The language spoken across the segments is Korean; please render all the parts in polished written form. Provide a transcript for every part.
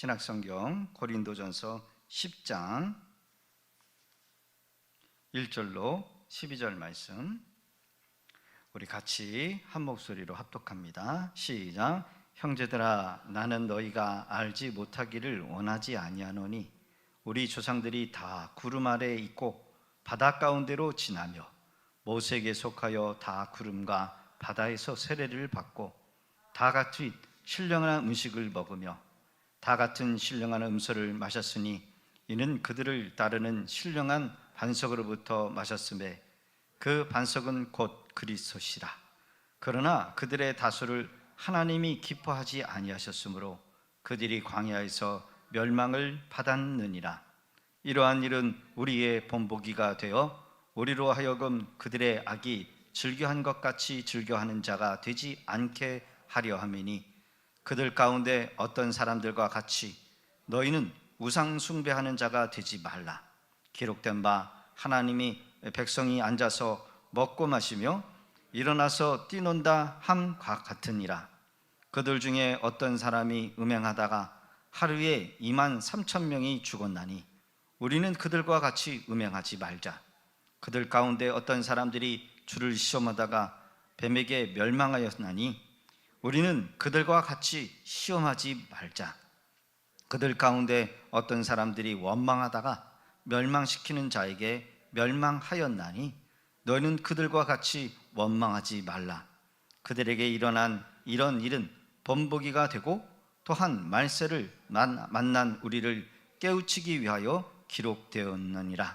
신약성경 고린도전서 10장 1절로 12절 말씀 우리 같이 한 목소리로 합독합니다. 시작. 형제들아, 나는 너희가 알지 못하기를 원하지 아니하노니 우리 조상들이 다 구름 아래에 있고 바다 가운데로 지나며 모세에게 속하여 다 구름과 바다에서 세례를 받고 다 같이 신령한 음식을 먹으며 다 같은 신령한 음료를 마셨으니 이는 그들을 따르는 신령한 반석으로부터 마셨음에 그 반석은 곧 그리스도시라. 그러나 그들의 다수를 하나님이 기뻐하지 아니하셨으므로 그들이 광야에서 멸망을 받았느니라. 이러한 일은 우리의 본보기가 되어 우리로 하여금 그들의 악이 즐겨한 것 같이 즐겨하는 자가 되지 않게 하려 함이니 그들 가운데 어떤 사람들과 같이 너희는 우상 숭배하는 자가 되지 말라. 기록된 바 하나님이 백성이 앉아서 먹고 마시며 일어나서 뛰논다 함과 같으니라. 그들 중에 어떤 사람이 음행하다가 하루에 23,000명이 죽었나니 우리는 그들과 같이 음행하지 말자. 그들 가운데 어떤 사람들이 주를 시험하다가 뱀에게 멸망하였나니 우리는 그들과 같이 시험하지 말자. 그들 가운데 어떤 사람들이 원망하다가 멸망시키는 자에게 멸망하였나니 너희는 그들과 같이 원망하지 말라. 그들에게 일어난 이런 일은 본보기가 되고 또한 말세를 만난 우리를 깨우치기 위하여 기록되었느니라.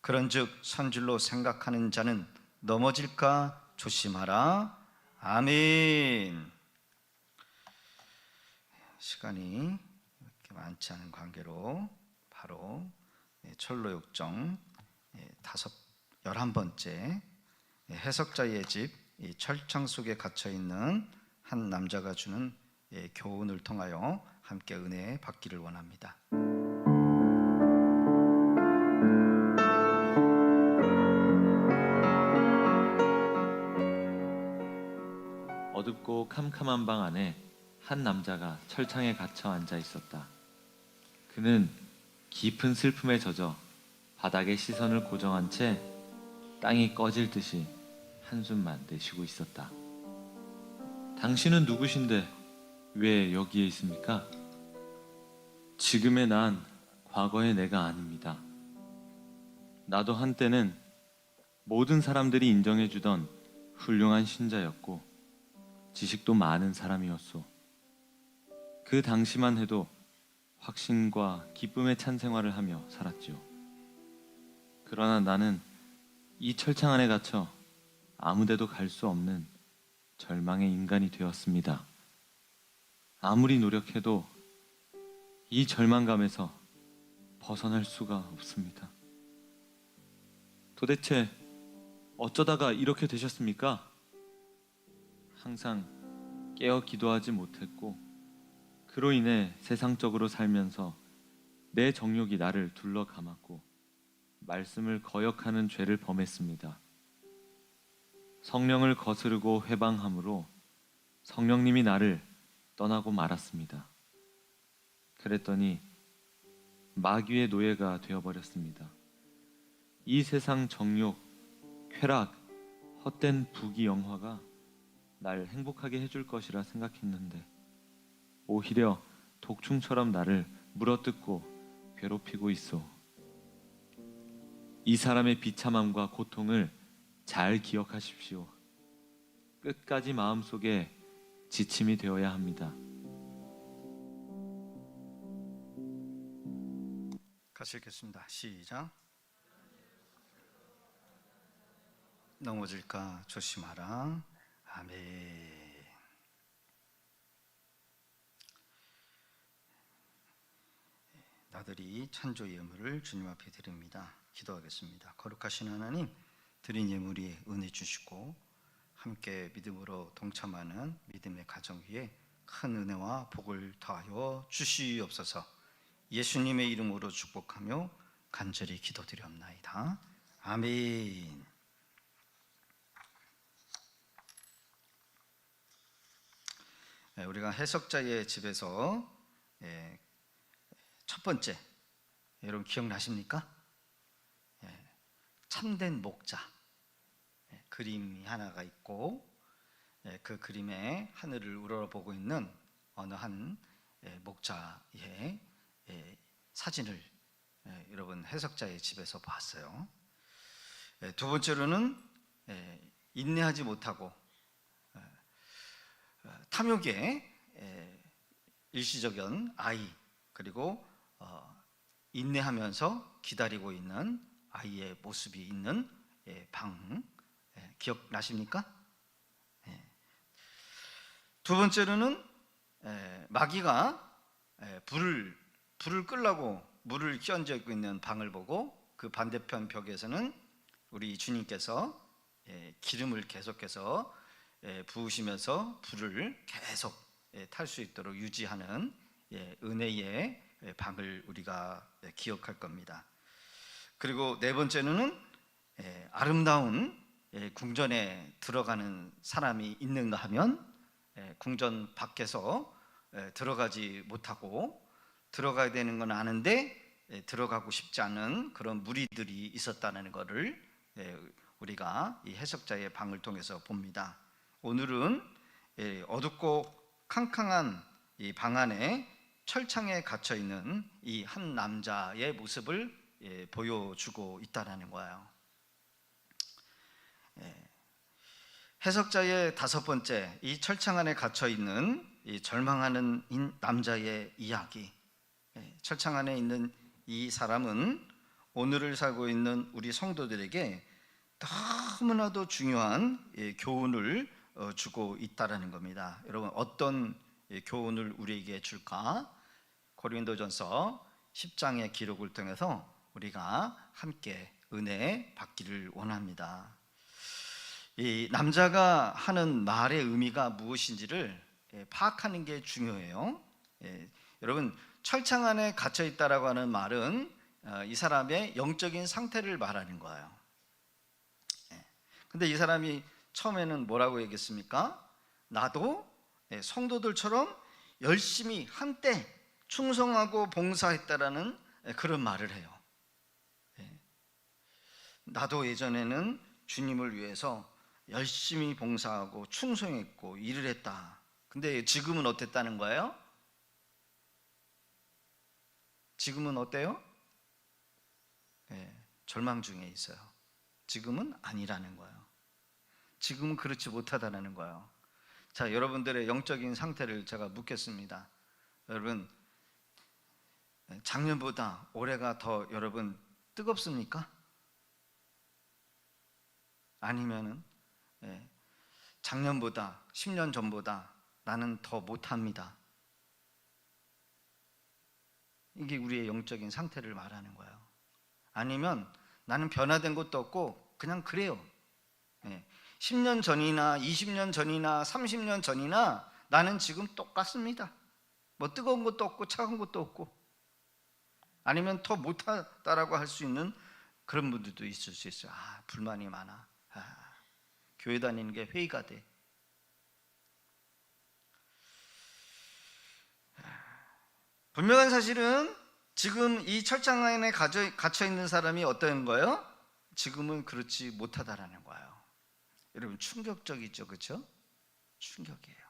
그런즉 선줄로 생각하는 자는 넘어질까 조심하라. 아멘. 시간이 이렇게 많지 않은 관계로 바로 철로역정 11번째 해석자의 집 철창 속에 갇혀있는 한 남자가 주는 교훈을 통하여 함께 은혜 받기를 원합니다. 어둡고 캄캄한 방 안에 한 남자가 철창에 갇혀 앉아 있었다. 그는 깊은 슬픔에 젖어 바닥에 시선을 고정한 채 땅이 꺼질 듯이 한숨만 내쉬고 있었다. 당신은 누구신데 왜 여기에 있습니까? 지금의 난 과거의 내가 아닙니다. 나도 한때는 모든 사람들이 인정해주던 훌륭한 신자였고 지식도 많은 사람이었소. 그 당시만 해도 확신과 기쁨의 찬 생활을 하며 살았지요. 그러나 나는 이 철창 안에 갇혀 아무데도 갈 수 없는 절망의 인간이 되었습니다. 아무리 노력해도 이 절망감에서 벗어날 수가 없습니다. 도대체 어쩌다가 이렇게 되셨습니까? 항상 깨어 기도하지 못했고 그로 인해 세상적으로 살면서 내 정욕이 나를 둘러 감았고 말씀을 거역하는 죄를 범했습니다. 성령을 거스르고 회방함으로 성령님이 나를 떠나고 말았습니다. 그랬더니 마귀의 노예가 되어버렸습니다. 이 세상 정욕, 쾌락, 헛된 부귀영화가 날 행복하게 해줄 것이라 생각했는데 오히려 독충처럼 나를 물어뜯고 괴롭히고 있어. 이 사람의 비참함과 고통을 잘 기억하십시오. 끝까지 마음속에 지침이 되어야 합니다. 같이 읽겠습니다. 시작. 넘어질까 조심하라. 아멘. 나들이 찬조 예물을 주님 앞에 드립니다. 기도하겠습니다. 거룩하신 하나님, 드린 예물이 은혜 주시고 함께 믿음으로 동참하는 믿음의 가정 위에 큰 은혜와 복을 더하여 주시옵소서. 예수님의 이름으로 축복하며 간절히 기도드리옵나이다. 아멘. 우리가 해석자의 집에서 첫 번째, 여러분 기억나십니까? 참된 목자. 그림이 하나가 있고 그 그림에 하늘을 우러러보고 있는 어느 한 목자의 사진을 여러분 해석자의 집에서 봤어요. 두 번째로는 인내하지 못하고 탐욕에 일시적인 아이, 그리고 인내하면서 기다리고 있는 아이의 모습이 있는 방, 기억나십니까? 두 번째로는 마귀가 불을 끄려고 물을 끼얹어 있는 방을 보고 그 반대편 벽에서는 우리 주님께서 기름을 계속해서 부으시면서 불을 계속 탈 수 있도록 유지하는 은혜의 방을 우리가 기억할 겁니다. 그리고 네 번째는 아름다운 궁전에 들어가는 사람이 있는가 하면 궁전 밖에서 들어가지 못하고 들어가야 되는 건 아는데 들어가고 싶지 않은 그런 무리들이 있었다는 것을 우리가 이 해석자의 방을 통해서 봅니다. 오늘은 어둡고 캄캄한 이 방 안에 철창에 갇혀 있는 이 한 남자의 모습을 보여주고 있다라는 거예요. 해석자의 다섯 번째, 이 철창 안에 갇혀 있는 이 절망하는 남자의 이야기. 철창 안에 있는 이 사람은 오늘을 살고 있는 우리 성도들에게 너무나도 중요한 교훈을 주고 있다라는 겁니다. 여러분, 어떤 교훈을 우리에게 줄까? 고린도전서 10장의 기록을 통해서 우리가 함께 은혜 받기를 원합니다. 이 남자가 하는 말의 의미가 무엇인지를 파악하는 게 중요해요. 여러분, 철창 안에 갇혀 있다라고 하는 말은 이 사람의 영적인 상태를 말하는 거예요. 근데 이 사람이 처음에는 뭐라고 얘기했습니까? 나도 성도들처럼 열심히 한때 충성하고 봉사했다라는 그런 말을 해요. 나도 예전에는 주님을 위해서 열심히 봉사하고 충성했고 일을 했다. 근데 지금은 어땠다는 거예요? 지금은 어때요? 절망 중에 있어요. 지금은 아니라는 거예요. 지금은 그렇지 못하다는 거예요. 자, 여러분들의 영적인 상태를 제가 묻겠습니다. 여러분, 작년보다 올해가 더 여러분 뜨겁습니까? 아니면은 작년보다 10년 전보다 나는 더 못합니다. 이게 우리의 영적인 상태를 말하는 거예요. 아니면 나는 변화된 것도 없고 그냥 그래요. 10년 전이나 20년 전이나 30년 전이나 나는 지금 똑같습니다. 뭐 뜨거운 것도 없고 차가운 것도 없고. 아니면 더 못하다라고 할 수 있는 그런 분들도 있을 수 있어요. 불만이 많아. 교회 다니는 게 회의가 돼. 분명한 사실은 지금 이 철장 안에 갇혀 있는 사람이 어떤 거예요? 지금은 그렇지 못하다라는 거예요. 여러분, 충격적이죠, 그렇죠? 충격이에요.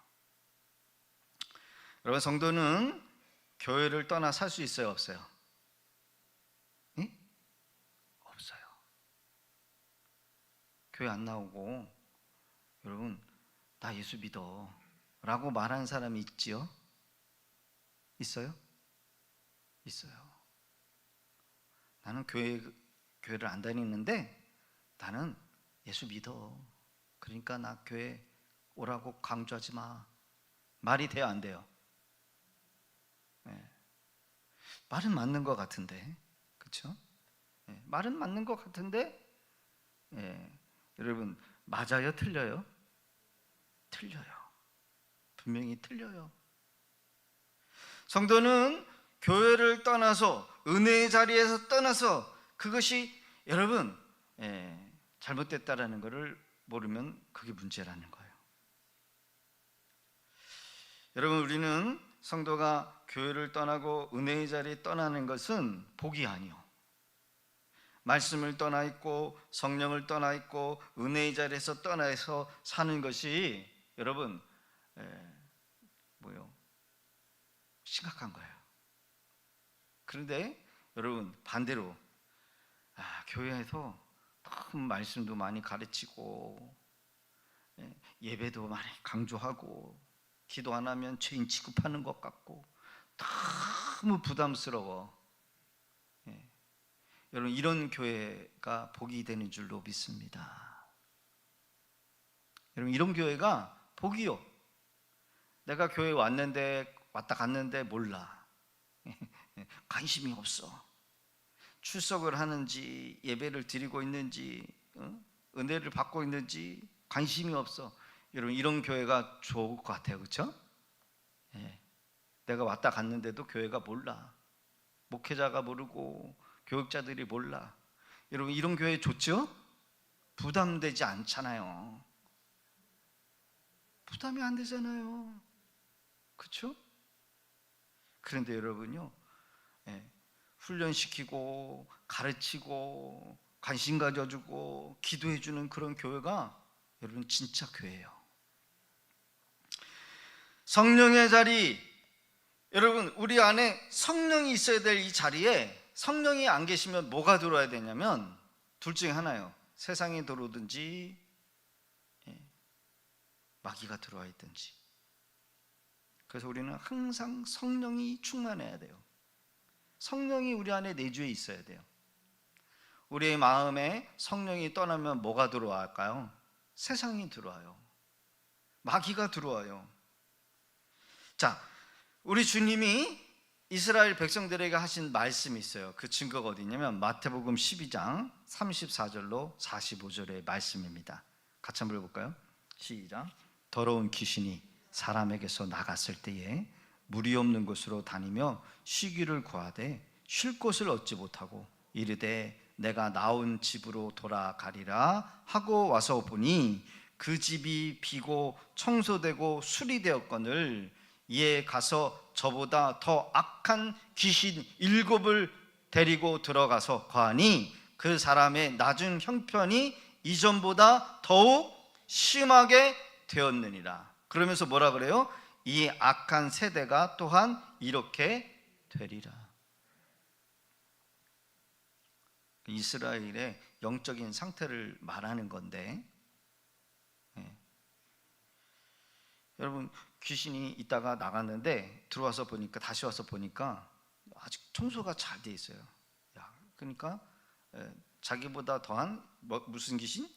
여러분, 성도는 교회를 떠나 살 수 있어요, 없어요? 네? 없어요. 교회 안 나오고 여러분, 나 예수 믿어 라고 말하는 사람이 있지요? 있어요? 있어요. 나는 교회를 안 다니는데 나는 예수 믿어. 그러니까 나 교회 오라고 강조하지 마. 말이 돼요, 안 돼요? 말은 맞는 것 같은데, 그렇죠? 말은 맞는 것 같은데, 여러분, 맞아요, 틀려요? 틀려요. 분명히 틀려요. 성도는 교회를 떠나서, 은혜의 자리에서 떠나서 그것이 여러분 잘못됐다라는 것을 모르면 그게 문제라는 거예요. 여러분, 우리는 성도가 교회를 떠나고 은혜의 자리에 떠나는 것은 복이 아니요. 말씀을 떠나 있고 성령을 떠나 있고 은혜의 자리에서 떠나서 사는 것이 여러분 심각한 거예요. 그런데 여러분 반대로 교회에서 너무 말씀도 많이 가르치고 예배도 많이 강조하고 기도 안 하면 죄인 취급하는 것 같고 너무 부담스러워. 여러분 이런 교회가 복이 되는 줄로 믿습니다. 여러분 이런 교회가 복이요. 내가 교회 왔는데 왔다 갔는데 몰라. 관심이 없어. 출석을 하는지 예배를 드리고 있는지 은혜를 받고 있는지 관심이 없어. 여러분 이런 교회가 좋을 것 같아요. 그렇죠? 내가 왔다 갔는데도 교회가 몰라. 목회자가 모르고 교육자들이 몰라. 여러분 이런 교회 좋죠? 부담되지 않잖아요. 부담이 안 되잖아요. 그렇죠? 그런데 여러분요, 훈련시키고 가르치고 관심 가져주고 기도해주는 그런 교회가 여러분 진짜 교회예요. 성령의 자리, 여러분 우리 안에 성령이 있어야 될 이 자리에 성령이 안 계시면 뭐가 들어와야 되냐면 둘 중에 하나예요. 세상이 들어오든지 마귀가 들어와 있든지. 그래서 우리는 항상 성령이 충만해야 돼요. 성령이 우리 안에 내주에 있어야 돼요. 우리의 마음에 성령이 떠나면 뭐가 들어갈까요? 세상이 들어와요. 마귀가 들어와요. 자, 우리 주님이 이스라엘 백성들에게 하신 말씀이 있어요. 그 증거가 어디냐면 마태복음 12장 34절로 45절의 말씀입니다. 같이 한번 읽어볼까요? 시작. 더러운 귀신이 사람에게서 나갔을 때에 물이 없는 곳으로 다니며 쉬기를 구하되 쉴 곳을 얻지 못하고 이르되 내가 나온 집으로 돌아가리라 하고 와서 보니 그 집이 비고 청소되고 수리되었거늘 이에 가서 저보다 더 악한 귀신 7을 데리고 들어가서 거하니 그 사람의 낮은 형편이 이전보다 더욱 심하게 되었느니라. 그러면서 뭐라 그래요? 이 악한 세대가 또한 이렇게 되리라. 이스라엘의 영적인 상태를 말하는 건데, 여러분 귀신이 있다가 나갔는데 들어와서 보니까 다시 와서 보니까 아직 청소가 잘 돼 있어요. 그러니까 자기보다 더한 무슨 귀신?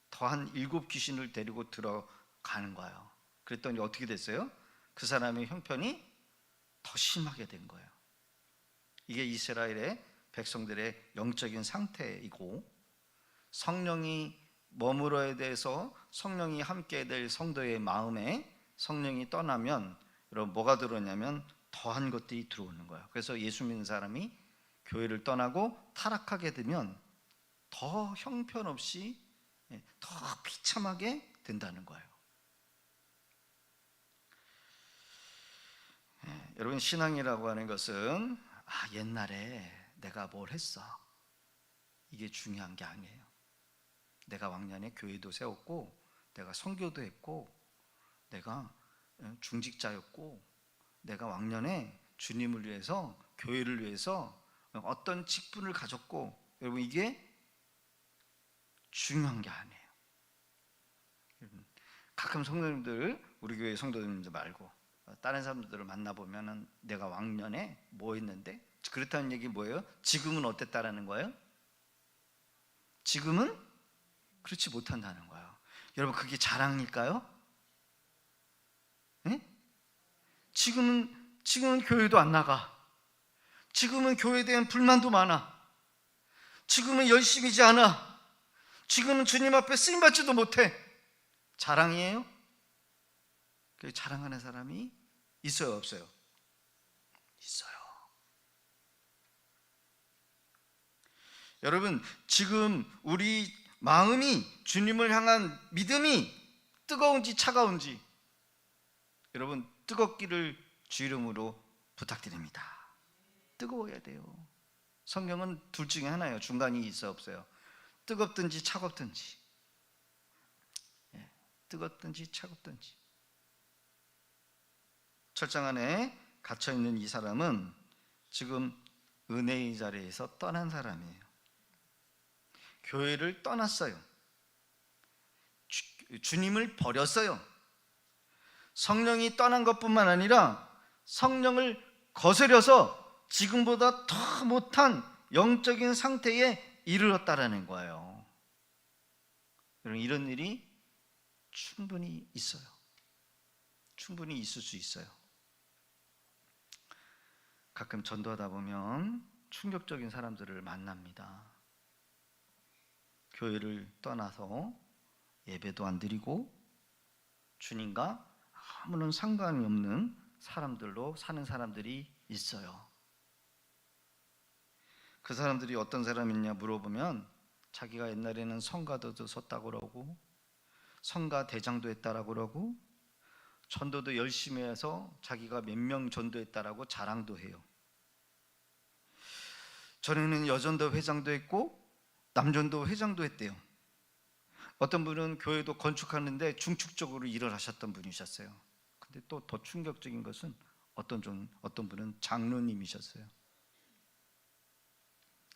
더한 7 귀신을 데리고 들어가는 거예요. 그랬더니 어떻게 됐어요? 그 사람의 형편이 더 심하게 된 거예요. 이게 이스라엘의 백성들의 영적인 상태이고, 성령이 머물어야 돼서 성령이 함께 될 성도의 마음에 성령이 떠나면 여러분 뭐가 들어오냐면 더한 것들이 들어오는 거예요. 그래서 예수 믿는 사람이 교회를 떠나고 타락하게 되면 더 형편없이 더 비참하게 된다는 거예요. 여러분 신앙이라고 하는 것은 옛날에 내가 뭘 했어, 이게 중요한 게 아니에요. 내가 왕년에 교회도 세웠고 내가 선교도 했고 내가 중직자였고 내가 왕년에 주님을 위해서 교회를 위해서 어떤 직분을 가졌고, 여러분 이게 중요한 게 아니에요. 가끔 성도님들, 우리 교회 성도님들 말고 다른 사람들을 만나보면 내가 왕년에 뭐 했는데, 그렇다는 얘기 뭐예요? 지금은 어땠다라는 거예요? 지금은 그렇지 못한다는 거예요. 여러분 그게 자랑일까요? 네? 지금은 교회도 안 나가. 지금은 교회에 대한 불만도 많아. 지금은 열심히지 않아. 지금은 주님 앞에 쓰임받지도 못해. 자랑이에요? 그 자랑하는 사람이 있어요, 없어요? 있어요. 여러분 지금 우리 마음이 주님을 향한 믿음이 뜨거운지 차가운지, 여러분 뜨겁기를 주 이름으로 부탁드립니다. 뜨거워야 돼요. 성경은 둘 중에 하나예요. 중간이 있어 없어요? 뜨겁든지 차갑든지. 뜨겁든지 차갑든지. 철장 안에 갇혀있는 이 사람은 지금 은혜의 자리에서 떠난 사람이에요. 교회를 떠났어요. 주님을 버렸어요. 성령이 떠난 것뿐만 아니라 성령을 거스려서 지금보다 더 못한 영적인 상태에 이르렀다라는 거예요. 여러분, 이런 일이 충분히 있어요. 충분히 있을 수 있어요. 가끔 전도하다 보면 충격적인 사람들을 만납니다. 교회를 떠나서 예배도 안 드리고 주님과 아무런 상관이 없는 사람들로 사는 사람들이 있어요. 그 사람들이 어떤 사람이냐 물어보면 자기가 옛날에는 성가도도 섰다고 그러고 성가 대장도 했다라고 그러고 전도도 열심히 해서 자기가 몇 명 전도했다라고 자랑도 해요. 전에는 여전도 회장도 했고 남전도 회장도 했대요. 어떤 분은 교회도 건축하는데 중축적으로 일을 하셨던 분이셨어요. 근데 또 더 충격적인 것은 어떤 분은 장로님이셨어요.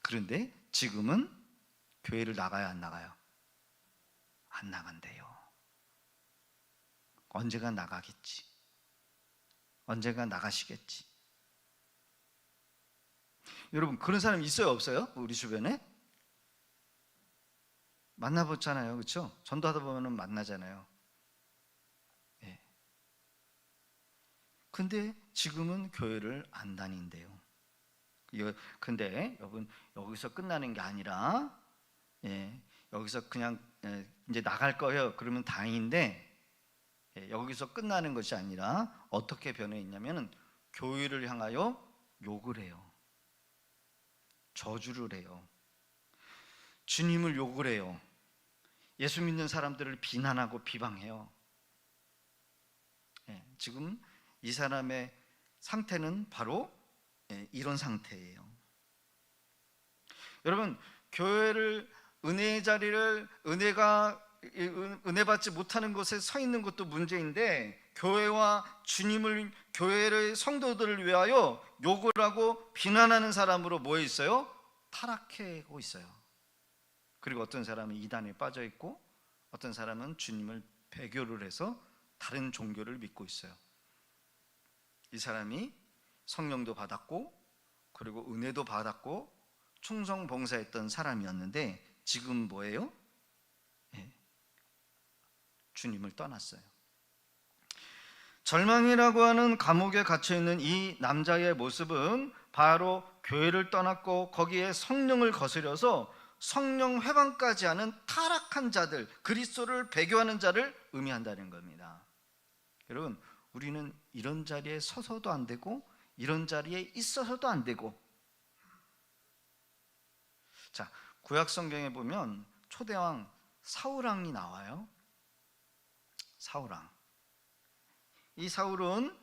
그런데 지금은 교회를 나가요, 안 나가요? 안 나간대요. 언제가 나가겠지. 언제가 나가시겠지. 여러분, 그런 사람 있어요, 없어요? 우리 주변에? 만나보잖아요, 그렇죠? 전도하다 보면 만나잖아요. 예. 근데 지금은 교회를 안 다닌대요. 근데 여러분, 여기서 끝나는 게 아니라 여기서 그냥 이제 나갈 거예요. 그러면 다행인데 여기서 끝나는 것이 아니라 어떻게 변해 있냐면 교회를 향하여 욕을 해요. 저주를 해요. 주님을 욕을 해요. 예수 믿는 사람들을 비난하고 비방해요. 지금 이 사람의 상태는 바로 이런 상태예요. 여러분, 교회를 은혜의 자리를 은혜 받지 못하는 곳에 서 있는 것도 문제인데 교회와 주님을 교회의 성도들을 위하여 욕을 하고 비난하는 사람으로 모여 있어요. 타락하고 있어요. 그리고 어떤 사람은 이단에 빠져 있고 어떤 사람은 주님을 배교를 해서 다른 종교를 믿고 있어요. 이 사람이 성령도 받았고 그리고 은혜도 받았고 충성 봉사했던 사람이었는데 지금 뭐예요? 주님을 떠났어요. 절망이라고 하는 감옥에 갇혀있는 이 남자의 모습은 바로 교회를 떠났고 거기에 성령을 거스려서 성령 회방까지 하는 타락한 자들, 그리스도를 배교하는 자를 의미한다는 겁니다. 여러분, 우리는 이런 자리에 서서도 안 되고 이런 자리에 있어서도 안 되고. 자, 구약 성경에 보면 초대왕 사울왕이 나와요. 사울왕. 이 사울은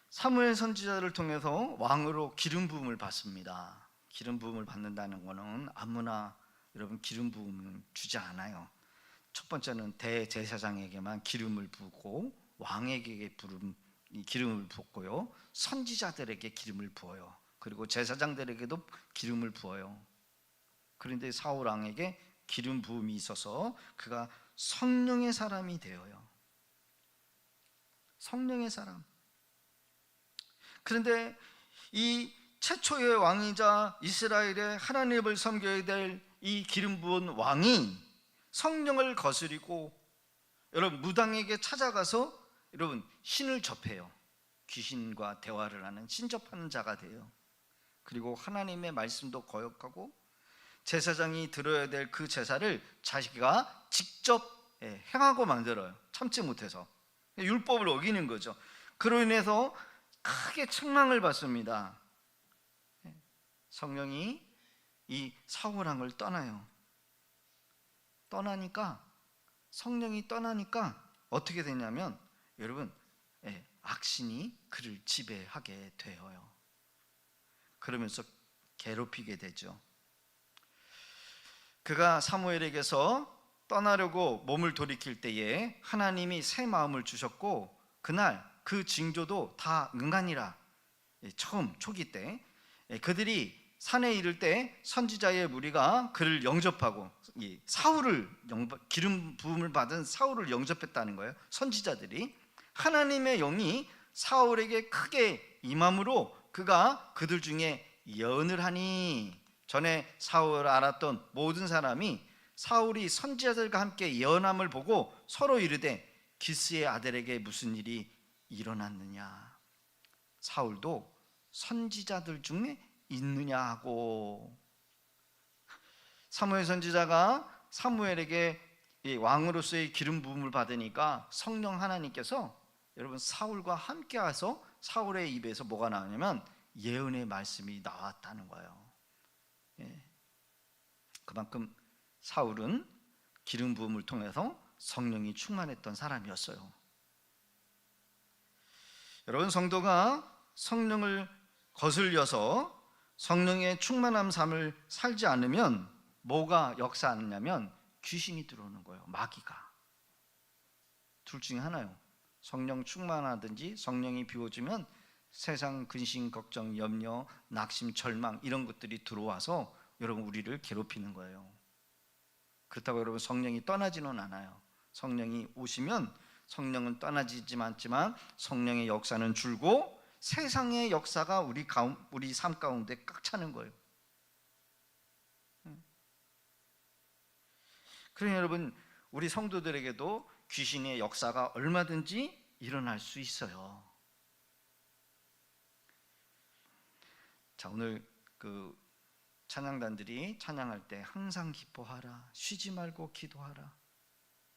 사무엘 선지자를 통해서 왕으로 기름 부음을 받습니다. 기름 부음을 받는다는 거는 아무나 여러분 기름 부음을 주지 않아요. 첫 번째는 대제사장에게만 기름을 부고 왕에게 기름을 붓고요. 선지자들에게 기름을 부어요. 그리고 제사장들에게도 기름을 부어요. 그런데 사울 왕에게 기름 부음이 있어서 그가 성령의 사람이 되어요. 성령의 사람. 그런데 이 최초의 왕이자 이스라엘의 하나님을 섬겨야 될 이 기름 부은 왕이 성령을 거스리고 여러분 무당에게 찾아가서 여러분 신을 접해요. 귀신과 대화를 하는 신접하는 자가 돼요. 그리고 하나님의 말씀도 거역하고 제사장이 드려야 될 그 제사를 자기가 직접 행하고 만들어요. 참지 못해서 율법을 어기는 거죠. 그로 인해서 크게 책망을 받습니다. 성령이 이 사울왕을 떠나요. 떠나니까 성령이 떠나니까 어떻게 되냐면 여러분 악신이 그를 지배하게 되어요. 그러면서 괴롭히게 되죠. 그가 사무엘에게서 떠나려고 몸을 돌이킬 때에 하나님이 새 마음을 주셨고 그날 그 징조도 다 응하니라. 처음 초기 때 그들이 산에 이를 때 선지자의 무리가 그를 영접하고 사울을 기름 부음을 받은 사울을 영접했다는 거예요. 선지자들이 하나님의 영이 사울에게 크게 임함으로 그가 그들 중에 예언을 하니, 전에 사울을 알았던 모든 사람이 사울이 선지자들과 함께 예언함을 보고 서로 이르되 기스의 아들에게 무슨 일이 일어났느냐, 사울도 선지자들 중에 있느냐 하고. 사무엘 선지자가 사무엘에게 왕으로서의 기름 부음을 받으니까 성령 하나님께서 여러분 사울과 함께 와서 사울의 입에서 뭐가 나오냐면 예언의 말씀이 나왔다는 거예요. 그만큼 사울은 기름 부음을 통해서 성령이 충만했던 사람이었어요. 여러분, 성도가 성령을 거슬려서 성령의 충만한 삶을 살지 않으면 뭐가 역사하느냐면 귀신이 들어오는 거예요. 마귀가. 둘 중에 하나요. 성령 충만하든지 성령이 비워주면 세상 근심, 걱정, 염려, 낙심, 절망 이런 것들이 들어와서 여러분 우리를 괴롭히는 거예요. 그렇다고 여러분 성령이 떠나지는 않아요. 성령이 오시면 성령은 떠나지지 않지만 성령의 역사는 줄고 세상의 역사가 우리 삶 가운데 꽉 차는 거예요. 그러니 여러분 우리 성도들에게도 귀신의 역사가 얼마든지 일어날 수 있어요. 자, 오늘 그 찬양단들이 찬양할 때 항상 기뻐하라, 쉬지 말고 기도하라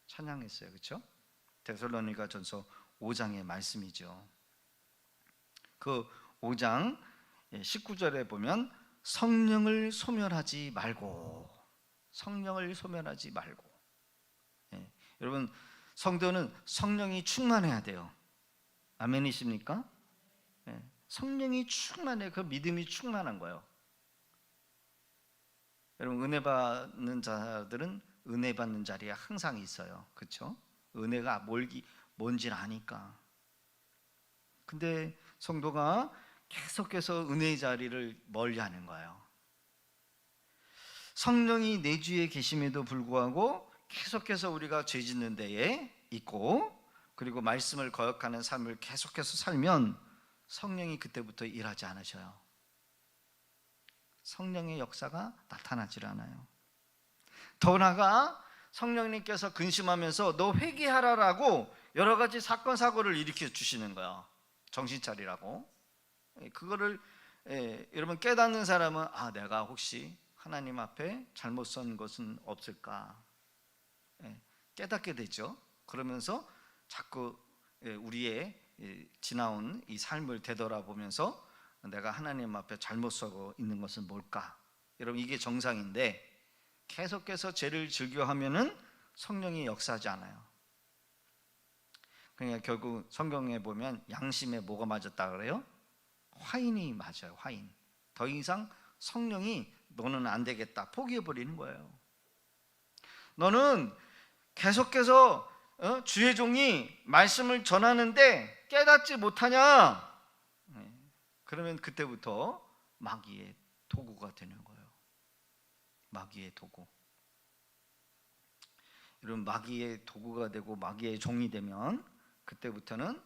찬양했어요. 그렇죠? 데살로니가전서 5장의 말씀이죠. 그 5장 19절에 보면 성령을 소멸하지 말고, 성령을 소멸하지 말고. 여러분 성도는 성령이 충만해야 돼요. 아멘이십니까? 성령이 충만해. 그 믿음이 충만한 거예요. 여러분 은혜 받는 자들은 은혜 받는 자리에 항상 있어요. 그렇죠? 은혜가 뭔지를 아니까. 근데 성도가 계속해서 은혜의 자리를 멀리하는 거예요. 성령이 내 주위에 계심에도 불구하고 계속해서 우리가 죄 짓는 데에 있고, 그리고 말씀을 거역하는 삶을 계속해서 살면 성령이 그때부터 일하지 않으셔요. 성령의 역사가 나타나질 않아요. 더 나아가 성령님께서 근심하면서 너 회개하라라고 여러 가지 사건 사고를 일으켜 주시는 거야. 정신 차리라고. 그거를 여러분 깨닫는 사람은 내가 혹시 하나님 앞에 잘못 선 것은 없을까 깨닫게 되죠. 그러면서 자꾸 우리의 지나온 이 삶을 되돌아보면서 내가 하나님 앞에 잘못 서고 있는 것은 뭘까? 여러분 이게 정상인데 계속해서 죄를 즐겨하면은 성령이 역사하지 않아요. 그러니까 결국 성경에 보면 양심에 뭐가 맞았다 그래요? 화인이 맞아요. 화인. 더 이상 성령이 너는 안 되겠다 포기해버리는 거예요. 너는 계속해서 주의 종이 말씀을 전하는데 깨닫지 못하냐? 그러면 그때부터 마귀의 도구가 되는 거예요. 마귀의 도구. 여러분 마귀의 도구가 되고 마귀의 종이 되면 그때부터는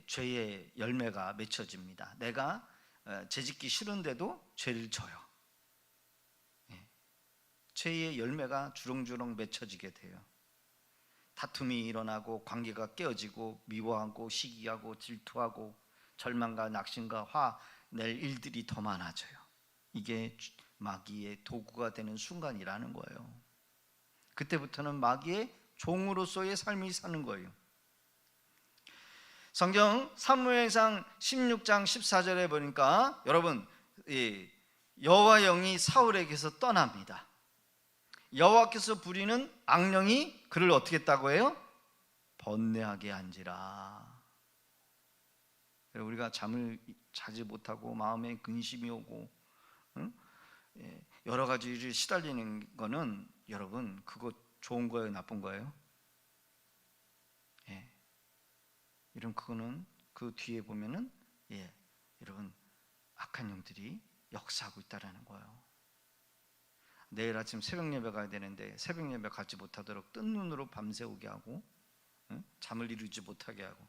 죄의 열매가 맺혀집니다. 내가 죄짓기 싫은데도 죄를 져요. 죄의 열매가 주렁주렁 맺혀지게 돼요. 다툼이 일어나고 관계가 깨어지고 미워하고 시기하고 질투하고 절망과 낙심과 화낼 일들이 더 많아져요. 이게 마귀의 도구가 되는 순간이라는 거예요. 그때부터는 마귀의 종으로서의 삶이 사는 거예요. 성경 사무엘상 16장 14절에 보니까 여러분 여호와 영이 사울에게서 떠납니다. 여호와께서 부리는 악령이 그를 어떻게 했다고 해요? 번뇌하게 한지라. 우리가 잠을 자지 못하고 마음에 근심이 오고, 응? 여러 가지 일이 시달리는 거는 여러분, 그거 좋은 거예요, 나쁜 거예요? 이런, 그거는 그 뒤에 보면은 여러분, 악한 영들이 역사하고 있다라는 거예요. 내일 아침 새벽 예배 가야 되는데 새벽 예배 가지 못하도록 뜬 눈으로 밤새우게 하고, 잠을 이루지 못하게 하고.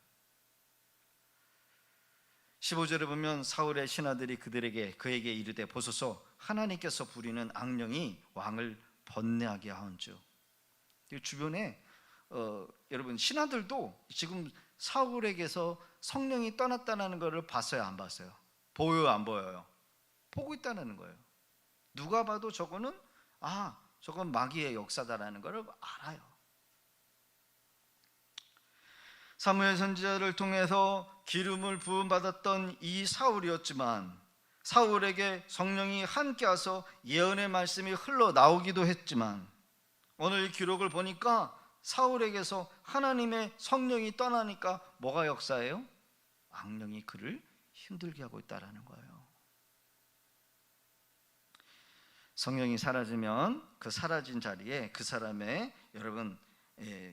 15절에 보면 사울의 신하들이 그에게 이르되 보소서, 하나님께서 부리는 악령이 왕을 번뇌하게 하온즉. 주변에 여러분, 신하들도 지금 사울에게서 성령이 떠났다는 것을 봤어요, 안 봤어요? 보여요, 안 보여요? 보고 있다는 거예요. 누가 봐도 저거는 저건 마귀의 역사다라는 것을 알아요. 사무엘 선지자를 통해서 기름을 부음받았던 이 사울이었지만, 사울에게 성령이 함께와서 예언의 말씀이 흘러나오기도 했지만, 오늘 이 기록을 보니까 사울에게서 하나님의 성령이 떠나니까 뭐가 역사예요? 악령이 그를 힘들게 하고 있다는 거예요. 성령이 사라지면 그 사라진 자리에 그 사람의 여러분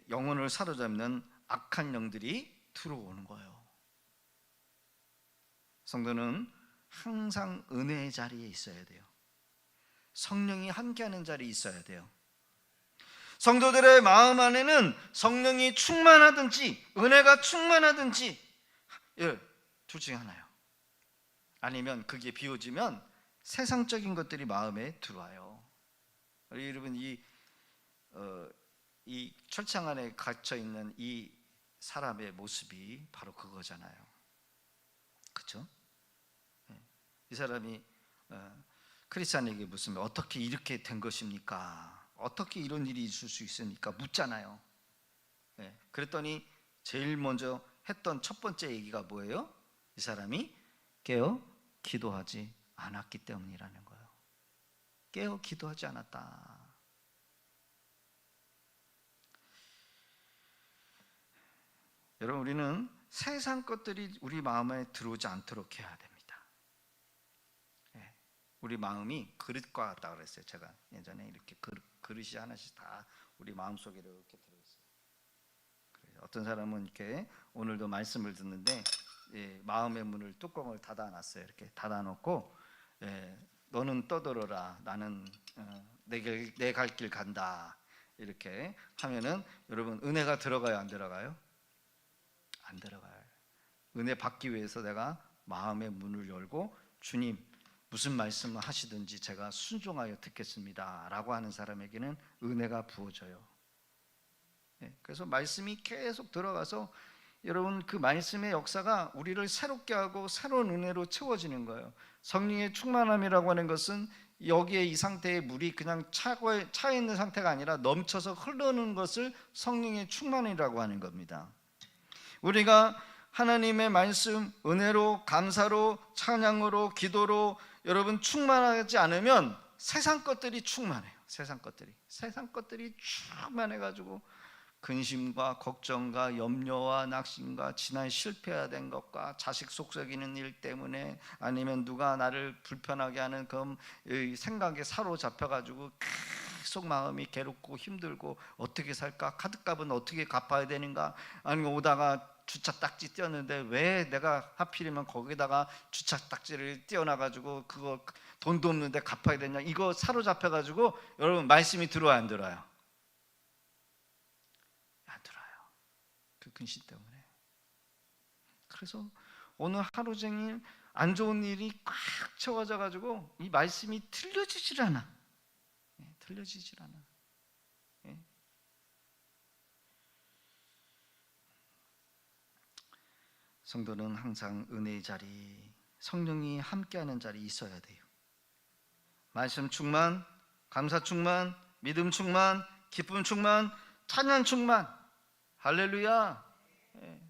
영혼을 사로잡는 악한 영들이 들어오는 거예요. 성도는 항상 은혜의 자리에 있어야 돼요. 성령이 함께하는 자리에 있어야 돼요. 성도들의 마음 안에는 성령이 충만하든지 은혜가 충만하든지 둘 중에 하나요. 아니면 그게 비워지면 세상적인 것들이 마음에 들어와요. 여러분, 이 철창 안에 갇혀 있는 이 사람의 모습이 바로 그거잖아요. 그렇죠? 이 사람이 크리스찬에게 묻으면 어떻게 이렇게 된 것입니까? 어떻게 이런 일이 있을 수 있습니까? 묻잖아요. 그랬더니 제일 먼저 했던 첫 번째 얘기가 뭐예요? 이 사람이 깨어 기도하지 않았기 때문이라는 거예요. 깨어 기도하지 않았다. 여러분, 우리는 세상 것들이 우리 마음에 들어오지 않도록 해야 됩니다. 우리 마음이 그릇과 같다 그랬어요. 제가 예전에 이렇게 그릇이 하나씩 다 우리 마음속에 이렇게 들어있어요. 어떤 사람은 이렇게 오늘도 말씀을 듣는데 마음의 문을, 뚜껑을 닫아놨어요. 이렇게 닫아놓고 너는 떠들어라, 나는 내 갈 길 간다, 이렇게 하면은 여러분, 은혜가 들어가요, 안 들어가요? 안 들어가요. 은혜 받기 위해서 내가 마음의 문을 열고, 주님 무슨 말씀을 하시든지 제가 순종하여 듣겠습니다 라고 하는 사람에게는 은혜가 부어져요. 그래서 말씀이 계속 들어가서 여러분, 그 말씀의 역사가 우리를 새롭게 하고 새로운 은혜로 채워지는 거예요. 성령의 충만함이라고 하는 것은 여기에 이 상태의 물이 그냥 차 있는 상태가 아니라 넘쳐서 흐르는 것을 성령의 충만이라고 하는 겁니다. 우리가 하나님의 말씀, 은혜로, 감사로, 찬양으로, 기도로 여러분 충만하지 않으면 세상 것들이 충만해요. 세상 것들이 충만해가지고 근심과 걱정과 염려와 낙심과 지난 실패된 것과 자식 속썩이는 일 때문에, 아니면 누가 나를 불편하게 하는 그 생각에 사로잡혀가지고 계속 마음이 괴롭고 힘들고, 어떻게 살까? 카드값은 어떻게 갚아야 되는가? 아니면 오다가 주차 딱지 띄었는데 왜 내가 하필이면 거기다가 주차 딱지를 띄워놔가지고 그거 돈도 없는데 갚아야 되냐? 이거 사로잡혀가지고 여러분, 말씀이 들어와요, 안 들어와요? 안 들어와요. 그 근심 때문에. 그래서 오늘 하루 종일 안 좋은 일이 꽉 채워져가지고 이 말씀이 들려지질 않아. 들려지질 않아. 성도는 항상 은혜의 자리, 성령이 함께하는 자리 있어야 돼요. 말씀 충만, 감사 충만, 믿음 충만, 기쁨 충만, 찬양 충만. 할렐루야.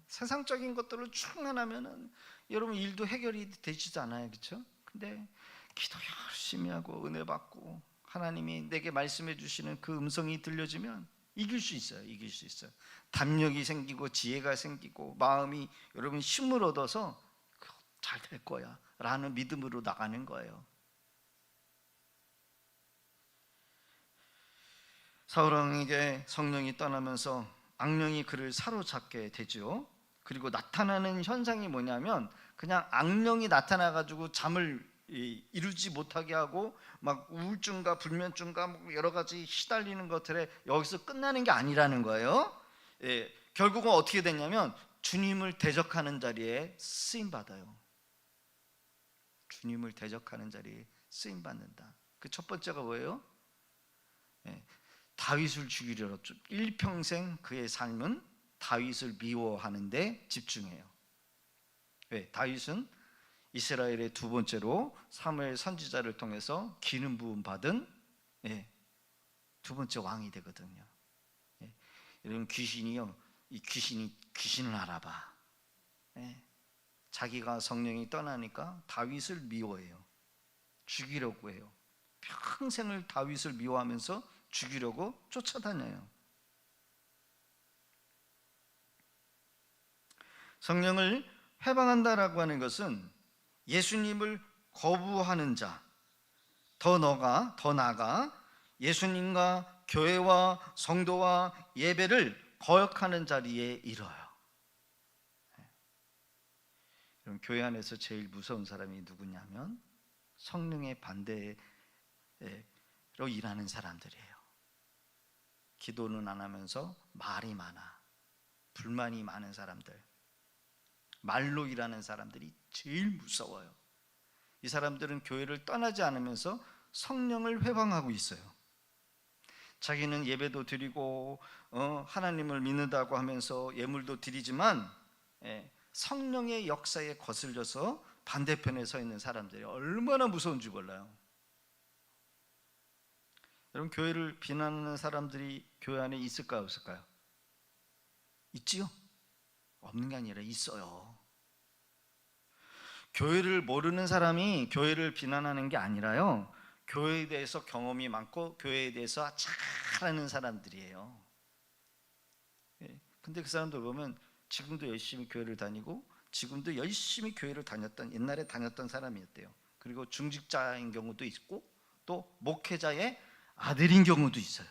세상적인 것들을 충만하면은 여러분, 일도 해결이 되지도 않아요, 그렇죠? 근데 기도 열심히 하고 은혜 받고 하나님이 내게 말씀해 주시는 그 음성이 들려지면 이길 수 있어요. 이길 수 있어요. 담력이 생기고 지혜가 생기고 마음이 여러분 힘을 얻어서 잘 될 거야 라는 믿음으로 나가는 거예요. 사울왕에게 성령이 떠나면서 악령이 그를 사로잡게 되죠. 그리고 나타나는 현상이 뭐냐면 그냥 악령이 나타나가지고 잠을 이루지 못하게 하고 막 우울증과 불면증과 뭐 여러 가지 시달리는 것들에 여기서 끝나는 게 아니라는 거예요. 결국은 어떻게 됐냐면 주님을 대적하는 자리에 쓰임 받아요. 주님을 대적하는 자리에 쓰임 받는다. 그 첫 번째가 뭐예요? 다윗을 죽이려고 일평생 그의 삶은 다윗을 미워하는데 집중해요. 왜? 다윗은 이스라엘의 두 번째로 사무엘 선지자를 통해서 기름 부음 받은 두 번째 왕이 되거든요. 여러분 귀신이요, 이 귀신을 알아봐. 자기가 성령이 떠나니까 다윗을 미워해요. 죽이려고 해요. 평생을 다윗을 미워하면서 죽이려고 쫓아다녀요. 성령을 회방한다라고 하는 것은 예수님을 거부하는 자, 더 나아가 예수님과 교회와 성도와 예배를 거역하는 자리에 이뤄요. 그럼 교회 안에서 제일 무서운 사람이 누구냐면 성령의 반대로 일하는 사람들이에요. 기도는 안 하면서 말이 많아, 불만이 많은 사람들, 말로 일하는 사람들이 제일 무서워요. 이 사람들은 교회를 떠나지 않으면서 성령을 회방하고 있어요. 자기는 예배도 드리고 하나님을 믿는다고 하면서 예물도 드리지만 성령의 역사에 거슬려서 반대편에 서 있는 사람들이 얼마나 무서운지 몰라요. 여러분, 교회를 비난하는 사람들이 교회 안에 있을까요, 없을까요? 있지요? 없는 게 아니라 있어요. 교회를 모르는 사람이 교회를 비난하는 게 아니라요, 교회에 대해서 경험이 많고 교회에 대해서 잘 아는 사람들이에요. 근데 그 사람들 보면 지금도 열심히 교회를 다니고 지금도 열심히 교회를 다녔던, 옛날에 다녔던 사람이었대요. 그리고 중직자인 경우도 있고 또 목회자의 아들인 경우도 있어요.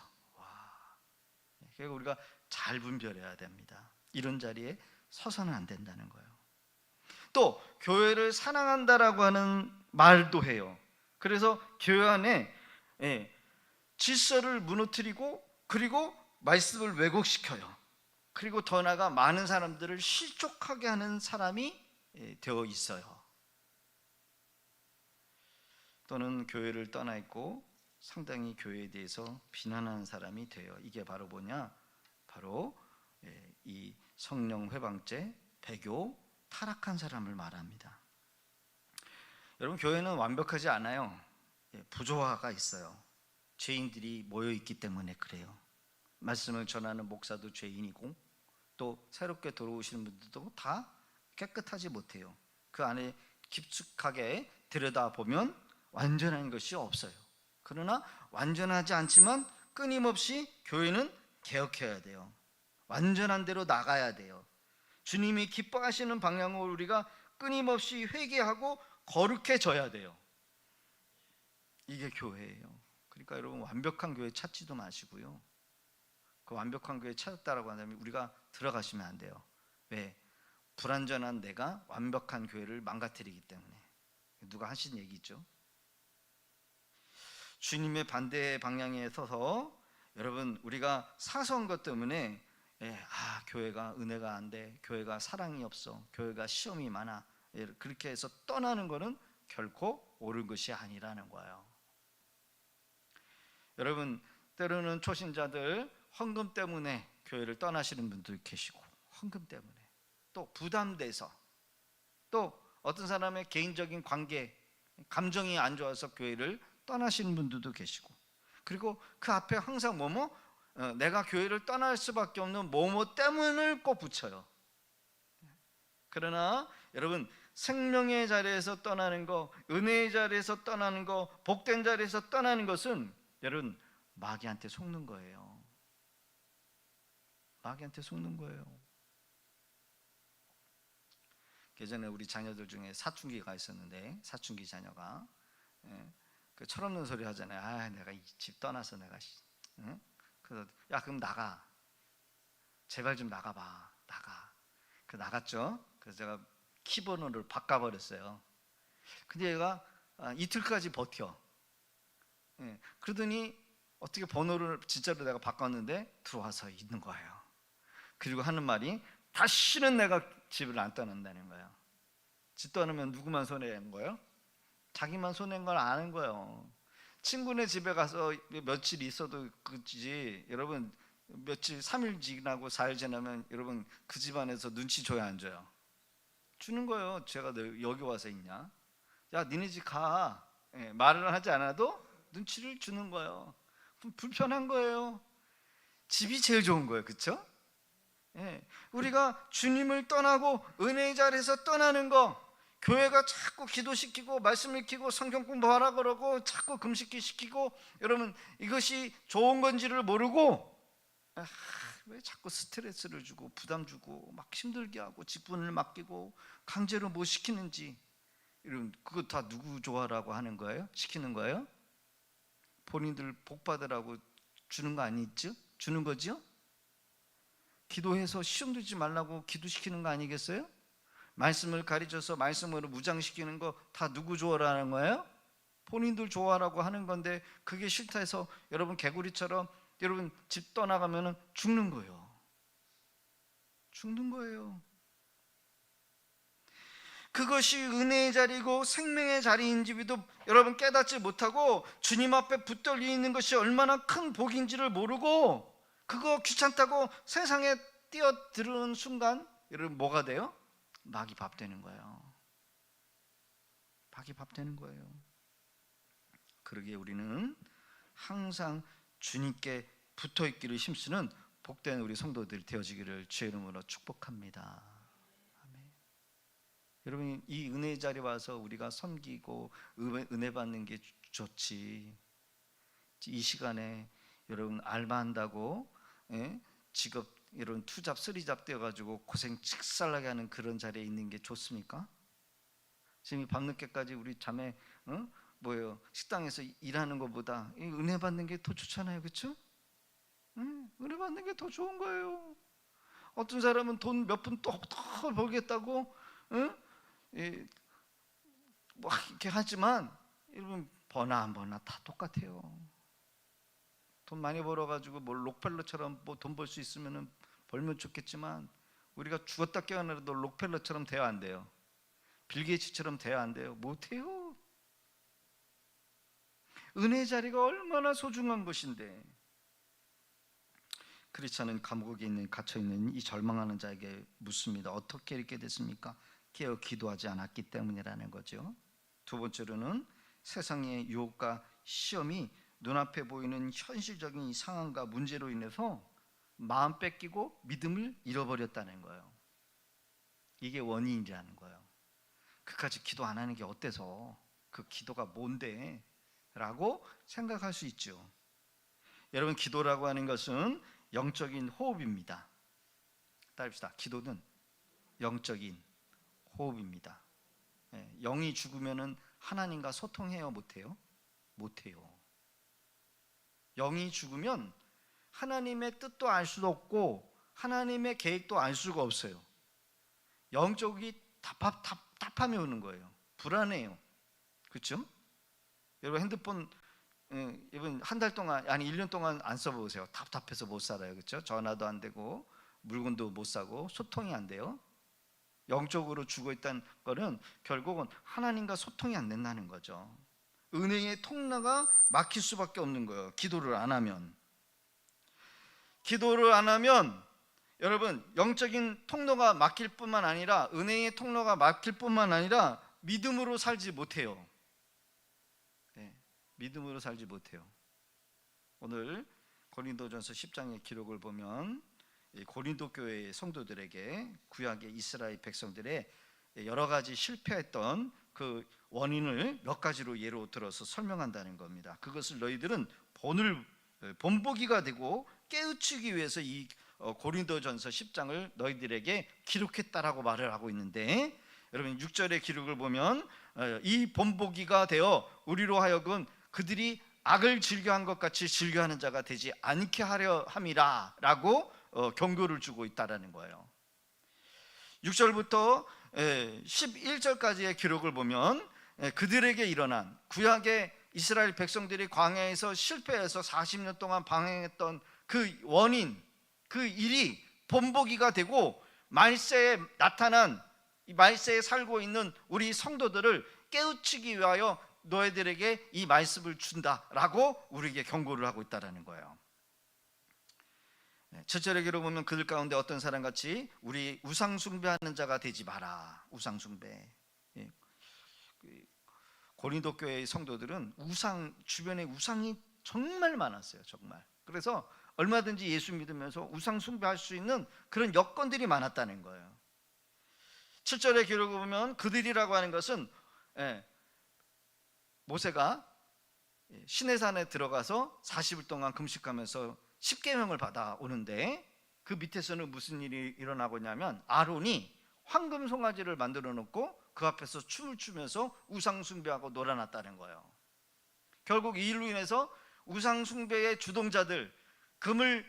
그러니까 우리가 잘 분별해야 됩니다. 이런 자리에 서서는 안 된다는 거예요. 또 교회를 사랑한다라고 하는 말도 해요. 그래서 교회 안에 질서를 무너뜨리고 그리고 말씀을 왜곡시켜요. 그리고 더 나아가 많은 사람들을 실족하게 하는 사람이 되어 있어요. 또는 교회를 떠나 있고 상당히 교회에 대해서 비난하는 사람이 돼요. 이게 바로 뭐냐? 바로 이 성령 회방죄, 배교, 타락한 사람을 말합니다. 여러분, 교회는 완벽하지 않아요. 부조화가 있어요. 죄인들이 모여 있기 때문에 그래요. 말씀을 전하는 목사도 죄인이고 또 새롭게 들어오시는 분들도 다 깨끗하지 못해요. 그 안에 깊숙하게 들여다보면 완전한 것이 없어요. 그러나 완전하지 않지만 끊임없이 교회는 개혁해야 돼요. 완전한 대로 나가야 돼요. 주님이 기뻐하시는 방향으로 우리가 끊임없이 회개하고 거룩해져야 돼요. 이게 교회예요. 그러니까 여러분, 완벽한 교회 찾지도 마시고요, 그 완벽한 교회 찾았다라고 한다면 우리가 들어가시면 안 돼요. 왜? 불완전한 내가 완벽한 교회를 망가뜨리기 때문에. 누가 하신 얘기죠. 주님의 반대 방향에 서서 여러분, 우리가 사소한 것 때문에 교회가 은혜가 안 돼, 교회가 사랑이 없어, 교회가 시험이 많아, 그렇게 해서 떠나는 것은 결코 옳은 것이 아니라는 거예요. 여러분, 때로는 초신자들 헌금 때문에 교회를 떠나시는 분들 계시고, 헌금 때문에 또 부담돼서, 또 어떤 사람의 개인적인 관계, 감정이 안 좋아서 교회를 떠나시는 분들도 계시고, 그리고 그 앞에 항상 내가 교회를 떠날 수밖에 없는 뭐뭐 때문을 꼭 붙여요. 그러나 여러분, 생명의 자리에서 떠나는 거, 은혜의 자리에서 떠나는 거, 복된 자리에서 떠나는 것은 여러분, 마귀한테 속는 거예요. 마귀한테 속는 거예요. 예전에 우리 자녀들 중에 사춘기가 있었는데, 사춘기 자녀가 그 철없는 소리 하잖아요. 아, 내가 이 집 떠나서 내가 응? 그래서 야, 그럼 나가. 제발 좀 나가봐. 나가. 그 나갔죠. 그래서 제가 키번호를 바꿔버렸어요. 근데 얘가 이틀까지 버텨. 그러더니 어떻게 번호를 진짜로 내가 바꿨는데 들어와서 있는 거예요. 그리고 하는 말이 다시는 내가 집을 안 떠난다는 거예요. 집 떠나면 누구만 손해낸 거예요? 자기만 손해낸 걸 아는 거예요. 친구네 집에 가서 며칠 있어도 그지, 여러분 며칠 3일 지나고 4일 지나면 여러분 그 집안에서 눈치 줘야 안 줘요? 주는 거예요. 제가 너 여기 와서 있냐? 야, 니네 집 가. 말을 하지 않아도 눈치를 주는 거예요. 그럼 불편한 거예요. 집이 제일 좋은 거예요. 그렇죠? 우리가 주님을 떠나고 은혜의 자리에서 떠나는 거, 교회가 자꾸 기도시키고 말씀 읽히고 성경 공부하라 그러고 자꾸 금식기 시키고, 여러분 이것이 좋은 건지를 모르고 왜 자꾸 스트레스를 주고 부담 주고 막 힘들게 하고 직분을 맡기고 강제로 뭐 시키는지, 여러분 그거 다 누구 좋아라고 하는 거예요? 시키는 거예요? 본인들 복 받으라고 주는 거 아니죠? 주는 거죠? 기도해서 시험 들지 말라고 기도시키는 거 아니겠어요? 말씀을 가르쳐서 말씀으로 무장시키는 거 다 누구 좋아라는 거예요? 본인들 좋아라고 하는 건데, 그게 싫다 해서 여러분 개구리처럼 여러분 집 떠나가면 죽는 거예요. 죽는 거예요. 그것이 은혜의 자리고 생명의 자리인지도 여러분 깨닫지 못하고 주님 앞에 붙들려 있는 것이 얼마나 큰 복인지를 모르고 그거 귀찮다고 세상에 뛰어드는 순간 여러분 뭐가 돼요? 마귀 밥 되는 거예요. 마귀 밥 되는 거예요. 그러기에 우리는 항상 주님께 붙어있기를 힘쓰는 복된 우리 성도들 되어지기를 주의 이름으로 축복합니다. 아멘. 여러분 이 은혜의 자리에 와서 우리가 섬기고 은혜 받는 게 좋지, 이 시간에 여러분 알바한다고 직업 이런 투잡 쓰리잡 되어가지고 고생 직살나게 하는 그런 자리에 있는 게 좋습니까? 지금 밤늦게까지 우리 자매 식당에서 일하는 것보다 은혜 받는 게 더 좋잖아요. 그렇죠? 은혜 받는 게 더 좋은 거예요. 어떤 사람은 돈 몇 푼 더 벌겠다고 뭐 이렇게 하지만 여러분 버나 안 버나 다 똑같아요. 돈 많이 벌어가지고 뭐 록펠러처럼 뭐 돈 벌 수 있으면 벌면 좋겠지만, 우리가 죽었다 깨어나도 록펠러처럼 돼야 안 돼요. 빌 게이츠처럼 돼야 안 돼요. 못해요. 은혜의 자리가 얼마나 소중한 것인데, 크리스찬은 감옥에 갇혀 있는 이 절망하는 자에게 묻습니다. 어떻게 이렇게 됐습니까? 깨어 기도하지 않았기 때문이라는 거죠. 두 번째로는 세상의 유혹과 시험이 눈앞에 보이는 현실적인 상황과 문제로 인해서 마음 뺏기고 믿음을 잃어버렸다는 거예요. 이게 원인이라는 거예요. 그까지 기도 안 하는 게 어때서, 그 기도가 뭔데? 라고 생각할 수 있죠. 여러분 기도라고 하는 것은 영적인 호흡입니다. 따릅시다. 기도는 영적인 호흡입니다. 영이 죽으면 하나님과 소통해요? 못해요? 못해요. 영이 죽으면 하나님의 뜻도 알 수도 없고 하나님의 계획도 알 수가 없어요. 영적이 답답함이 오는 거예요. 불안해요. 그렇죠? 여러분 핸드폰 여러분 한 달 동안, 아니 1년 동안 안 써보세요. 답답해서 못 살아요. 그렇죠? 전화도 안 되고 물건도 못 사고 소통이 안 돼요. 영적으로 죽어 있다는 거는 결국은 하나님과 소통이 안 된다는 거죠. 은혜의 통로가 막힐 수밖에 없는 거예요. 기도를 안 하면. 기도를 안 하면 여러분 영적인 통로가 막힐 뿐만 아니라, 은혜의 통로가 막힐 뿐만 아니라 믿음으로 살지 못해요. 믿음으로 살지 못해요. 오늘 고린도전서 10장의 기록을 보면 고린도 교회의 성도들에게, 구약의 이스라엘 백성들의 여러 가지 실패했던 그 원인을 몇 가지로 예로 들어서 설명한다는 겁니다. 그것을 너희들은 본보기가 되고 깨우치기 위해서 이 고린도전서 10장을 너희들에게 기록했다라고 말을 하고 있는데, 여러분 6절의 기록을 보면 이 본보기가 되어 우리로 하여금 그들이 악을 즐겨한 것 같이 즐겨하는 자가 되지 않게 하려 함이라 라고 경고를 주고 있다라는 거예요. 6절부터 11절까지의 기록을 보면 그들에게 일어난 구약의 이스라엘 백성들이 광야에서 실패해서 40년 동안 방황했던 그 원인, 그 일이 본보기가 되고 말세에 나타난, 말세에 살고 있는 우리 성도들을 깨우치기 위하여 너희들에게 이 말씀을 준다라고 우리에게 경고를 하고 있다는 거예요. 7절의 기록 보면 그들 가운데 어떤 사람같이 우리 우상 숭배하는 자가 되지 마라. 우상 숭배. 고린도 교회의 성도들은 주변에 우상이 정말 많았어요. 정말. 그래서 얼마든지 예수 믿으면서 우상 숭배할 수 있는 그런 여건들이 많았다는 거예요. 7절의 기록을 보면 그들이라고 하는 것은 모세가 시내산에 들어가서 40일 동안 금식하면서 10계명을 받아오는데 그 밑에서는 무슨 일이 일어나고 있냐면 아론이 황금 송아지를 만들어 놓고 그 앞에서 춤을 추면서 우상 숭배하고 놀아났다는 거예요. 결국 이 일로 인해서 우상 숭배의 주동자들 금을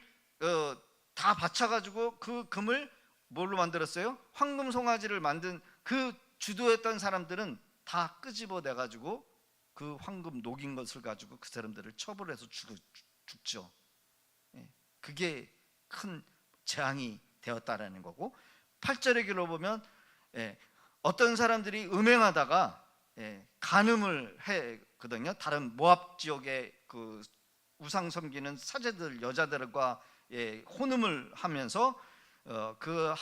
다 바쳐가지고 그 금을 뭘로 만들었어요? 황금 송아지를 만든 그 주도했던 사람들은 다 끄집어내가지고 그 황금 녹인 것을 가지고 그 사람들을 처벌해서 죽죠. 그게 큰 재앙이 되었다라는 거고, 8절의 길로 보면 어떤 사람들이 음행하다가 간음을 했거든요. 다른 모압 지역의 그 우상 섬기는 사제들 여자들과 혼음을 하면서 그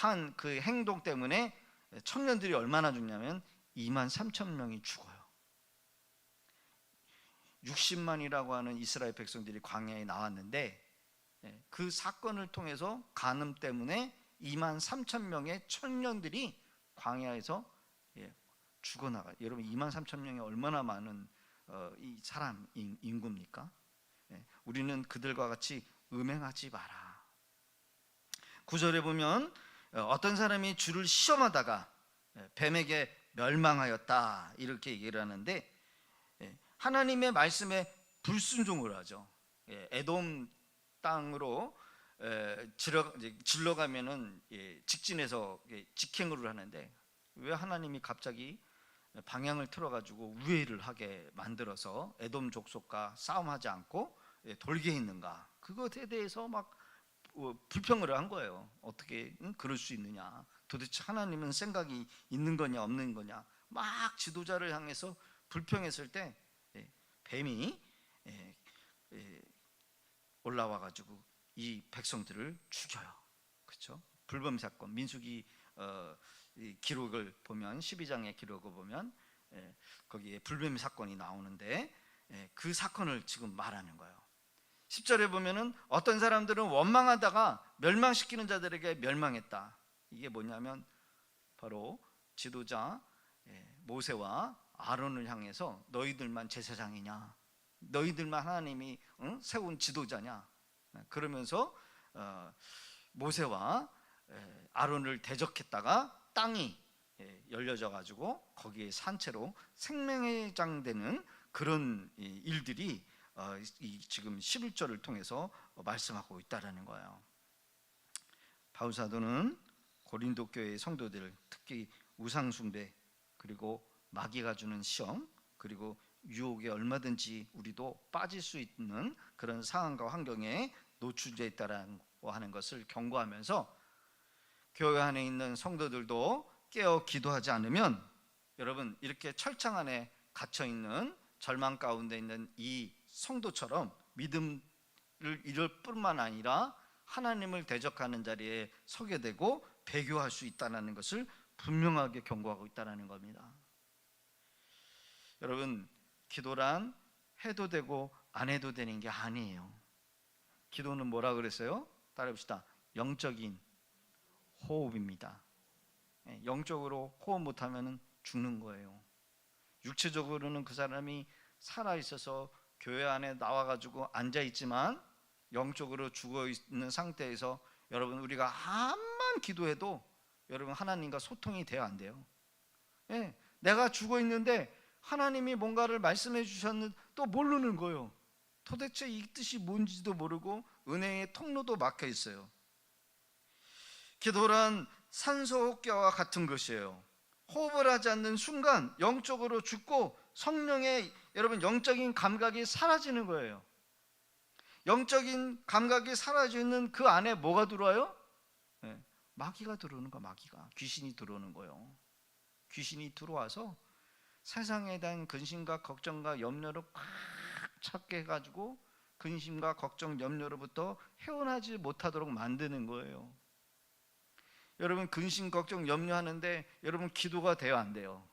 행동 때문에 청년들이 얼마나 죽냐면 23,000명이 죽어요. 60만이라고 하는 이스라엘 백성들이 광야에 나왔는데 그 사건을 통해서 간음 때문에 23,000명의 청년들이 광야에서 죽어나가요. 여러분 23,000명이 얼마나 많은 이 사람 인구입니까? 우리는 그들과 같이 음행하지 마라. 9절에 보면 어떤 사람이 주를 시험하다가 뱀에게 멸망하였다 이렇게 얘기를 하는데, 하나님의 말씀에 불순종을 하죠. 에돔 땅으로 질러가면은 직진해서 직행을 하는데 왜 하나님이 갑자기 방향을 틀어가지고 우회를 하게 만들어서 에돔 족속과 싸움하지 않고 돌게 했는가? 그것에 대해서 막 불평을 한 거예요. 어떻게 그럴 수 있느냐? 도대체 하나님은 생각이 있는 거냐 없는 거냐? 막 지도자를 향해서 불평했을 때 뱀이 올라와가지고 이 백성들을 죽여요. 그렇죠? 불법 사건, 민수기 기록을 보면 12장의 기록을 보면 거기에 불뱀 사건이 나오는데 그 사건을 지금 말하는 거예요. 10절에 보면은 어떤 사람들은 원망하다가 멸망시키는 자들에게 멸망했다. 이게 뭐냐면 바로 지도자 모세와 아론을 향해서 너희들만 제사장이냐, 너희들만 하나님이 세운 지도자냐, 그러면서 모세와 아론을 대적했다가 땅이 열려져 가지고 거기에 산채로 생명해장되는 그런 일들이 지금 11절을 통해서 말씀하고 있다라는 거예요. 바울 사도는 고린도 교회의 성도들, 특히 우상 숭배 그리고 마귀가 주는 시험 그리고 유혹에 얼마든지 우리도 빠질 수 있는 그런 상황과 환경에 노출되어 있다라고 하는 것을 경고하면서 교회 안에 있는 성도들도 깨어 기도하지 않으면 여러분 이렇게 철창 안에 갇혀 있는 절망 가운데 있는 이 성도처럼 믿음을 잃을 뿐만 아니라 하나님을 대적하는 자리에 서게 되고 배교할 수 있다는 것을 분명하게 경고하고 있다는 겁니다. 여러분 기도란 해도 되고 안 해도 되는 게 아니에요. 기도는 뭐라 그랬어요? 따라해봅시다. 영적인 호흡입니다. 영적으로 호흡 못하면 죽는 거예요. 육체적으로는 그 사람이 살아있어서 교회 안에 나와가지고 앉아있지만 영적으로 죽어있는 상태에서 여러분 우리가 암만 기도해도 여러분 하나님과 소통이 돼야 안 돼요. 예, 내가 죽어 있는데 하나님이 뭔가를 말씀해 주셨는데 또 모르는 거예요. 도대체 이 뜻이 뭔지도 모르고 은혜의 통로도 막혀 있어요. 기도란 산소호흡기와 같은 것이에요. 호흡을 하지 않는 순간 영적으로 죽고 성령의 여러분 영적인 감각이 사라지는 거예요. 영적인 감각이 사라지는 그 안에 뭐가 들어와요? 네, 마귀가 들어오는 거야. 마귀가, 귀신이 들어오는 거예요. 귀신이 들어와서 세상에 대한 근심과 걱정과 염려로 꽉 찼게 해가지고 근심과 걱정, 염려로부터 헤어나지 못하도록 만드는 거예요. 여러분 근심, 걱정, 염려하는데 여러분 기도가 돼요, 안 돼요?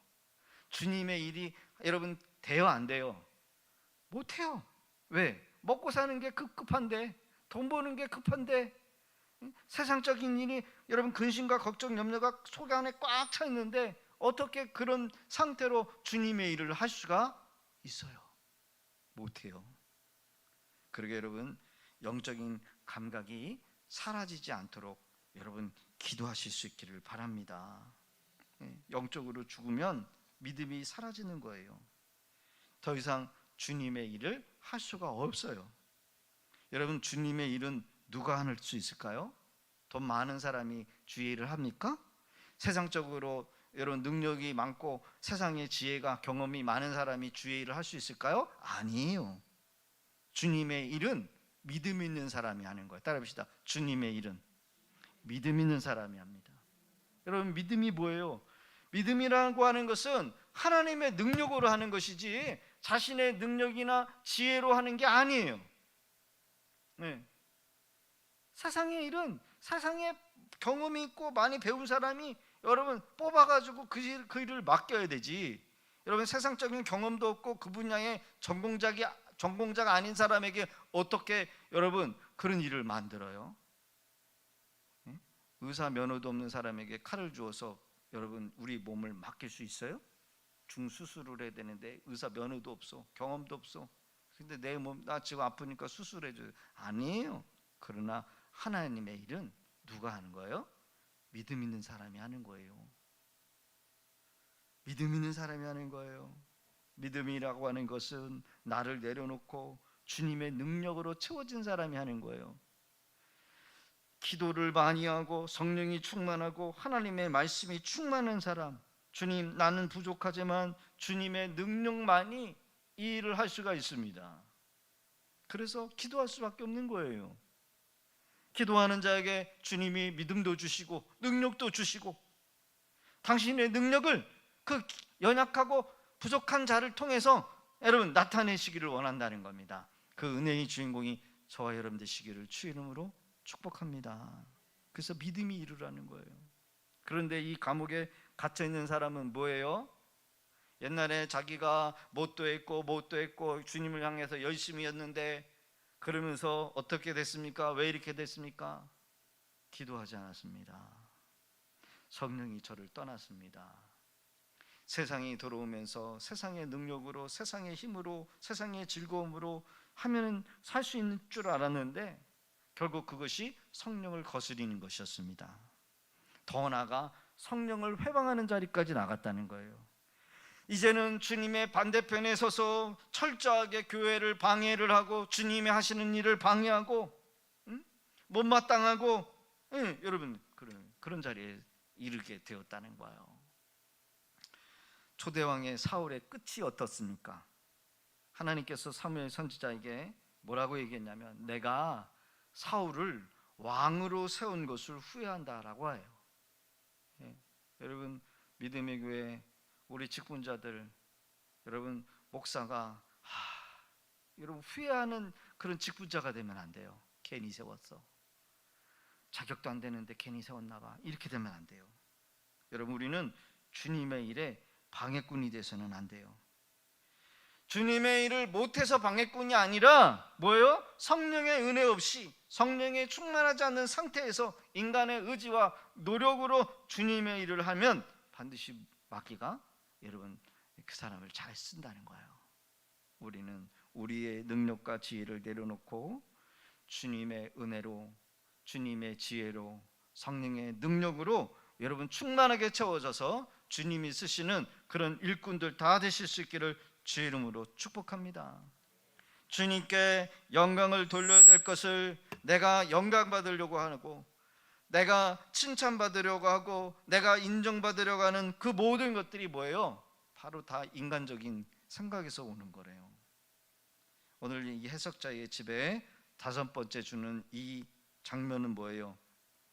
주님의 일이 여러분 돼요, 안 돼요? 못해요. 왜? 먹고 사는 게 급한데, 돈 버는 게 급한데, 세상적인 일이 여러분 근심과 걱정, 염려가 속 안에 꽉 차 있는데 어떻게 그런 상태로 주님의 일을 할 수가 있어요? 못해요. 그러게 여러분 영적인 감각이 사라지지 않도록 여러분 기도하실 수 있기를 바랍니다. 영적으로 죽으면 믿음이 사라지는 거예요. 더 이상 주님의 일을 할 수가 없어요. 여러분 주님의 일은 누가 할 수 있을까요? 돈 많은 사람이 주의 일을 합니까? 세상적으로 여러분 능력이 많고 세상의 지혜가 경험이 많은 사람이 주의 일을 할 수 있을까요? 아니에요. 주님의 일은 믿음 있는 사람이 하는 거예요. 따라합시다. 주님의 일은 믿음 있는 사람이 합니다. 여러분 믿음이 뭐예요? 믿음이라고 하는 것은 하나님의 능력으로 하는 것이지 자신의 능력이나 지혜로 하는 게 아니에요. 네. 세상의 일은 세상에 경험이 있고 많이 배운 사람이 여러분 뽑아가지고 그 일을 맡겨야 되지. 여러분 세상적인 경험도 없고 그 분야의 전공자가 아닌 사람에게 어떻게 여러분 그런 일을 만들어요? 의사 면허도 없는 사람에게 칼을 주어서 여러분 우리 몸을 맡길 수 있어요? 중수술을 해야 되는데 의사 면허도 없어, 경험도 없어. 근데 내 몸 나 지금 아프니까 수술해줘요. 아니에요. 그러나 하나님의 일은 누가 하는 거예요? 믿음 있는 사람이 하는 거예요. 믿음 있는 사람이 하는 거예요. 믿음이라고 하는 것은 나를 내려놓고 주님의 능력으로 채워진 사람이 하는 거예요. 기도를 많이 하고 성령이 충만하고 하나님의 말씀이 충만한 사람, 주님 나는 부족하지만 주님의 능력만이 이 일을 할 수가 있습니다. 그래서 기도할 수밖에 없는 거예요. 기도하는 자에게 주님이 믿음도 주시고 능력도 주시고 당신의 능력을 그 연약하고 부족한 자를 통해서 여러분 나타내시기를 원한다는 겁니다. 그 은혜의 주인공이 저와 여러분 되시기를 주의 이름으로 축복합니다. 그래서 믿음이 이루라는 거예요. 그런데 이 감옥에 갇혀 있는 사람은 뭐예요? 옛날에 자기가 뭣도 했고 주님을 향해서 열심히 했는데 그러면서 어떻게 됐습니까? 왜 이렇게 됐습니까? 기도하지 않았습니다. 성령이 저를 떠났습니다. 세상이 들어오면서 세상의 능력으로, 세상의 힘으로, 세상의 즐거움으로 하면 살 수 있는 줄 알았는데 결국 그것이 성령을 거스리는 것이었습니다. 더 나아가 성령을 회방하는 자리까지 나갔다는 거예요. 이제는 주님의 반대편에 서서 철저하게 교회를 방해를 하고 주님이 하시는 일을 방해하고 못마땅하고 여러분 그런 자리에 이르게 되었다는 거예요. 초대왕의 사울의 끝이 어떻습니까? 하나님께서 사무엘 선지자에게 뭐라고 얘기했냐면 내가 사울을 왕으로 세운 것을 후회한다라고 해요. 여러분 믿음의 교회 우리 직분자들 여러분 목사가 여러분 후회하는 그런 직분자가 되면 안 돼요. 괜히 세웠어. 자격도 안 되는데 괜히 세웠나 봐. 이렇게 되면 안 돼요. 여러분 우리는 주님의 일에 방해꾼이 돼서는 안 돼요. 주님의 일을 못해서 방해꾼이 아니라 뭐예요? 성령의 은혜 없이 성령에 충만하지 않는 상태에서 인간의 의지와 노력으로 주님의 일을 하면 반드시 마귀가 여러분 그 사람을 잘 쓴다는 거예요. 우리는 우리의 능력과 지혜를 내려놓고 주님의 은혜로 주님의 지혜로 성령의 능력으로 여러분 충만하게 채워져서 주님이 쓰시는 그런 일꾼들 다 되실 수 있기를 주의 이름으로 축복합니다. 주님께 영광을 돌려야 될 것을 내가 영광 받으려고 하고, 내가 칭찬받으려고 하고, 내가 인정받으려고 하는 그 모든 것들이 뭐예요? 바로 다 인간적인 생각에서 오는 거래요. 오늘 이 해석자의 집에 5번째 주는 이 장면은 뭐예요?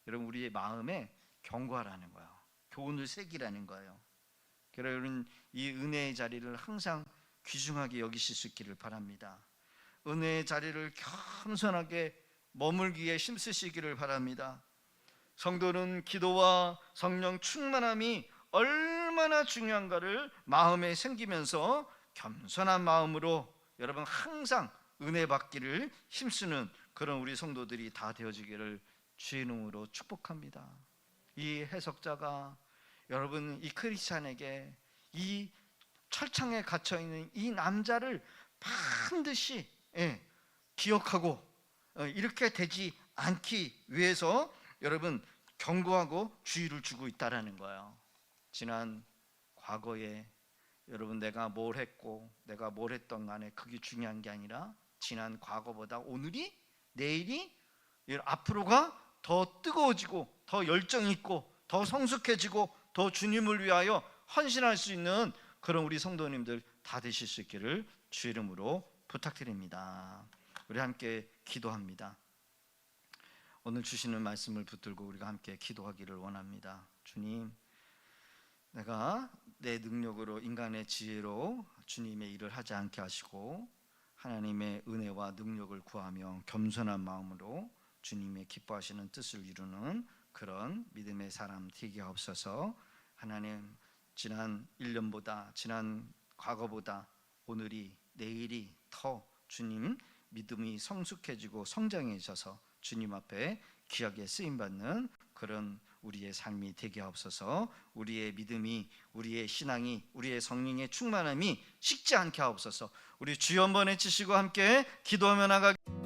여러분, 우리의 마음에 경고하라는 거예요. 교훈을 새기라는 거예요. 여러분, 이 은혜의 자리를 항상 귀중하게 여기실 수 있기를 바랍니다. 은혜의 자리를 겸손하게 머물기에 힘쓰시기를 바랍니다. 성도는 기도와 성령 충만함이 얼마나 중요한가를 마음에 생기면서 겸손한 마음으로 여러분 항상 은혜 받기를 힘쓰는 그런 우리 성도들이 다 되어지기를 주의 이름으로 축복합니다. 이 해석자가 여러분 이 크리스찬에게 이 철창에 갇혀있는 이 남자를 반드시 기억하고 이렇게 되지 않기 위해서 여러분 경고하고 주의를 주고 있다라는 거예요. 지난 과거에 여러분 내가 뭘 했고 내가 뭘 했던 간에 그게 중요한 게 아니라 지난 과거보다 오늘이, 내일이, 앞으로가 더 뜨거워지고 더 열정 있고 더 성숙해지고 더 주님을 위하여 헌신할 수 있는 그런 우리 성도님들 다 되실 수 있기를 주 이름으로 부탁드립니다. 우리 함께 기도합니다. 오늘 주시는 말씀을 붙들고 우리가 함께 기도하기를 원합니다. 주님, 내가 내 능력으로 인간의 지혜로 주님의 일을 하지 않게 하시고 하나님의 은혜와 능력을 구하며 겸손한 마음으로 주님의 기뻐하시는 뜻을 이루는 그런 믿음의 사람 되게 하옵소서. 하나님, 지난 1년보다 지난 과거보다 오늘이, 내일이 더 주님 믿음이 성숙해지고 성장해져서 주님 앞에 귀하게 쓰임받는 그런 우리의 삶이 되게 하옵소서. 우리의 믿음이, 우리의 신앙이, 우리의 성령의 충만함이 식지 않게 하옵소서. 우리 주여 한번 외치시고 함께 기도하며 나가겠습니다.